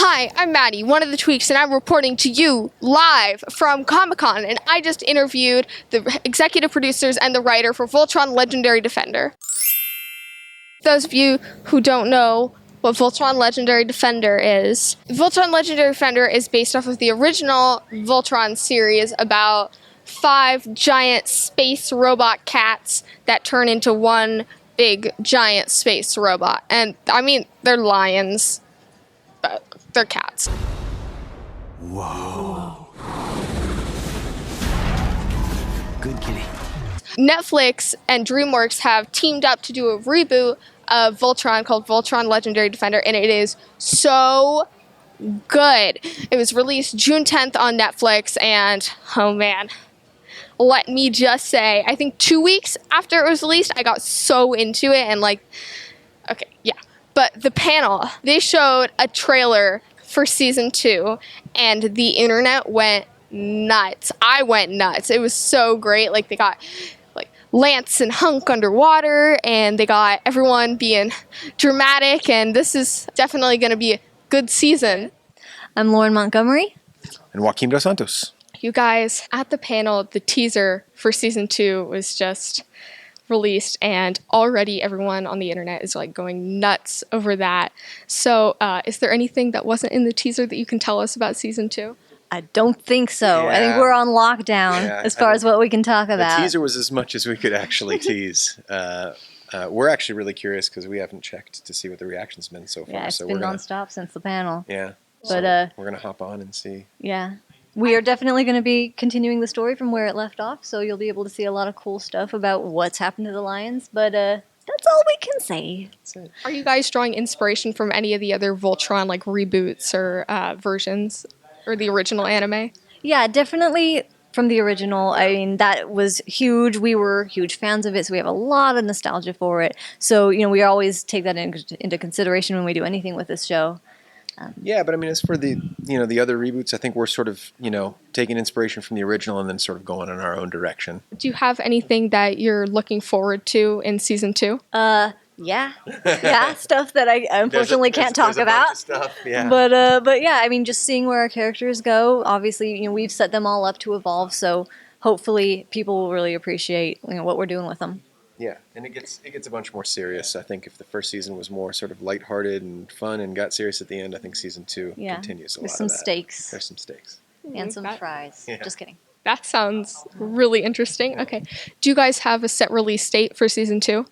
Hi, I'm Maddy, one of the Tweeks, and I'm reporting to you live from Comic-Con, and I just interviewed the executive producers and the writer for Voltron Legendary Defender. Those of you who don't know what Voltron Legendary Defender is, Voltron Legendary Defender is based off of the original Voltron series about 5 giant space robot cats that turn into one big giant space robot. And I mean, they're lions, but they're cats. Whoa. Good kitty. Netflix and Dreamworks have teamed up to do a reboot of Voltron called Voltron Legendary Defender, and it is so good. It was released June 10th on Netflix, and oh man, let me just say, I think 2 weeks after it was released, I got so into it, and like, okay, yeah. But the panel, they showed a trailer for season 2, and the internet went nuts. I went nuts. It was so great. Like, they got like Lance and Hunk underwater, and they got everyone being dramatic, and this is definitely going to be a good season. I'm Lauren Montgomery. And Joacquim dos Santos. You guys, at the panel, the teaser for season 2 was just released, and already everyone on the internet is like going nuts over that. So is there anything that wasn't in the teaser that you can tell us about season 2? I don't think so. Yeah. I think we're on lockdown as far as what we can talk about. The teaser was as much as we could actually tease. We're actually really curious because we haven't checked to see what the reaction's been so far. Yeah, it's so been nonstop since the panel. Yeah. But so we're gonna hop on and see. Yeah. We are definitely going to be continuing the story from where it left off, so you'll be able to see a lot of cool stuff about what's happened to the lions, but that's all we can say. That's it. Are you guys drawing inspiration from any of the other Voltron like reboots or versions or the original anime? Yeah, definitely from the original. I mean, that was huge. We were huge fans of it, so we have a lot of nostalgia for it. So, you know, we always take that into consideration when we do anything with this show. Yeah, but I mean, as for the the other reboots, I think we're sort of taking inspiration from the original and then sort of going in our own direction. Do you have anything that you're looking forward to in season 2? Yeah, stuff that I unfortunately can't talk about. Stuff, yeah. But yeah, I mean, just seeing where our characters go. Obviously, we've set them all up to evolve, so hopefully people will really appreciate what we're doing with them. Yeah, and it gets a bunch more serious. I think if the first season was more sort of lighthearted and fun and got serious at the end, I think season 2 continues a lot There's of some that. stakes. There's some stakes. And some fries. Yeah. Just kidding. That sounds really interesting. Okay. Do you guys have a set release date for season 2?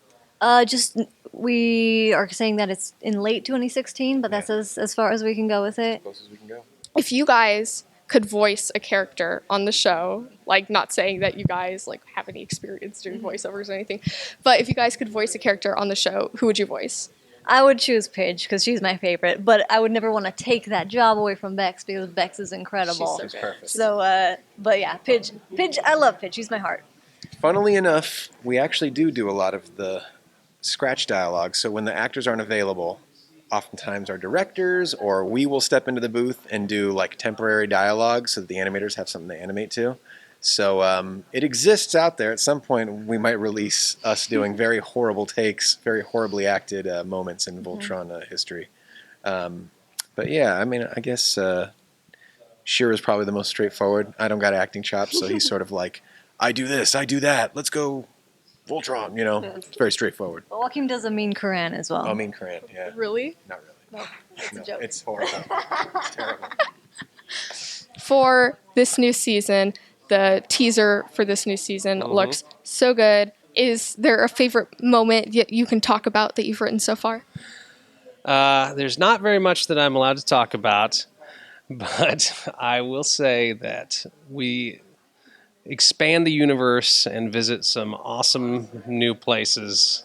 We are saying that it's in late 2016, but that's as far as we can go with it. As close as we can go. If you guys could voice a character on the show, like not saying that you guys like have any experience doing voiceovers or anything, but if you guys could voice a character on the show, who would you voice? I would choose Pidge because she's my favorite, but I would never want to take that job away from Bex because Bex is incredible. She's so perfect. So, but yeah, Pidge, I love Pidge. She's my heart. Funnily enough, we actually do a lot of the scratch dialogue. So when the actors aren't available, oftentimes our directors or we will step into the booth and do like temporary dialogue so that the animators have something to animate to. So it exists out there. At some point, we might release us doing very horrible takes, very horribly acted moments in Voltron history. But yeah, I mean, I guess Shearer's probably the most straightforward. I don't got acting chops, so he's sort of like, I do this, I do that, let's go Voltron, It's very straightforward. But Joacquim does a Mean Karan as well. Oh, Mean Karan, yeah. Really? Not really. No, that's a joke. It's horrible. It's terrible. For this new season, the teaser for this new season looks so good. Is there a favorite moment you can talk about that you've written so far? There's not very much that I'm allowed to talk about, but I will say that we expand the universe and visit some awesome new places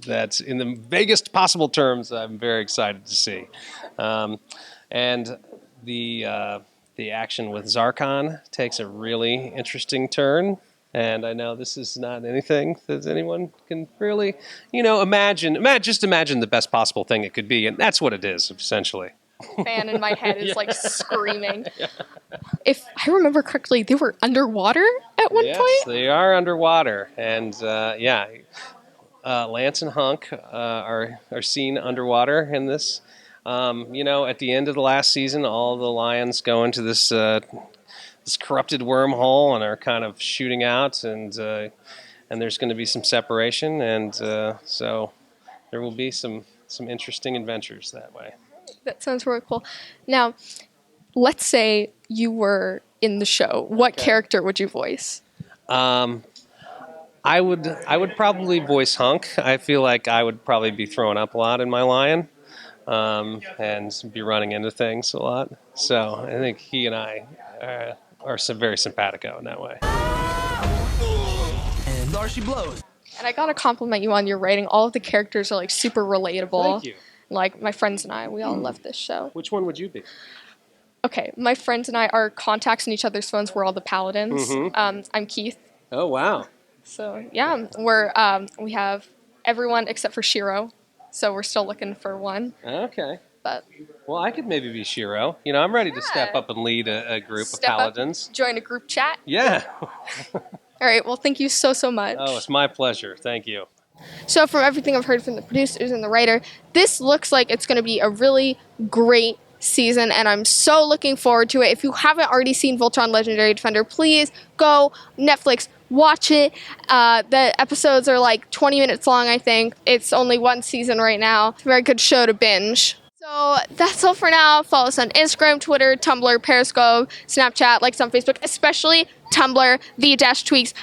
that, in the vaguest possible terms, I'm very excited to see. And the action with Zarkon takes a really interesting turn. And I know this is not anything that anyone can really, imagine. Just imagine the best possible thing it could be, and that's what it is, essentially. Fan in my head is like screaming. Yeah. If I remember correctly, they were underwater at one point? Yes, they are underwater. And Lance and Hunk are seen underwater in this. At the end of the last season, all the lions go into this this corrupted wormhole and are kind of shooting out, and there's going to be some separation, and so there will be some interesting adventures that way. That sounds really cool. Now, let's say you were in the show. What character would you voice? I would probably voice Hunk. I feel like I would probably be throwing up a lot in my lion, and be running into things a lot. So I think he and I are very simpatico in that way. And there she blows. And I gotta compliment you on your writing. All of the characters are like super relatable. Thank you. Like my friends and I, we all love this show. Which one would you be? Okay, my friends and I are contacts in each other's phones. We're all the paladins. I'm Keith. Oh, wow. So yeah, we have everyone except for Shiro. So we're still looking for one. Okay. But Well, I could maybe be Shiro. I'm ready to step up and lead a group of paladins. Join a group chat. Yeah. All right. Well, thank you so much. Oh, it's my pleasure. Thank you. So from everything I've heard from the producers and the writer, this looks like it's going to be a really great season, and I'm so looking forward to it. If you haven't already seen Voltron Legendary Defender, please go Netflix, watch it. The episodes are like 20 minutes long, I think. It's only one season right now. It's a very good show to binge. So that's all for now. Follow us on Instagram, Twitter, Tumblr, Periscope, Snapchat, like us on Facebook, especially Tumblr, the-tweaks.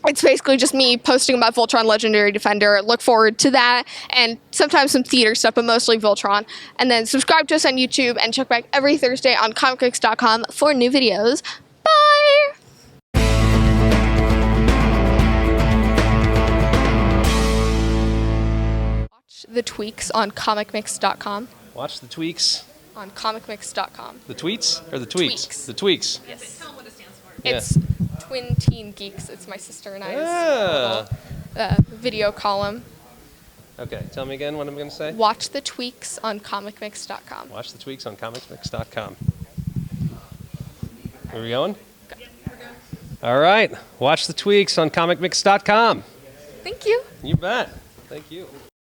It's basically just me posting about Voltron Legendary Defender. Look forward to that, and sometimes some theater stuff, but mostly Voltron. And then subscribe to us on YouTube, and check back every Thursday on ComicMix.com for new videos. Bye! Watch the Tweeks on ComicMix.com. Watch the Tweeks. On ComicMix.com. The tweets or the tweets? Tweeks. The tweets. Yes. Tell them what it stands for. Yeah. It's Twin Teen Geeks. It's my sister and I's little, video column. Okay, tell me again what I'm going to say. Watch the Tweeks on ComicMix.com. Watch the Tweeks on ComicMix.com. Are we going? All right. Watch the Tweeks on ComicMix.com. Thank you. You bet. Thank you.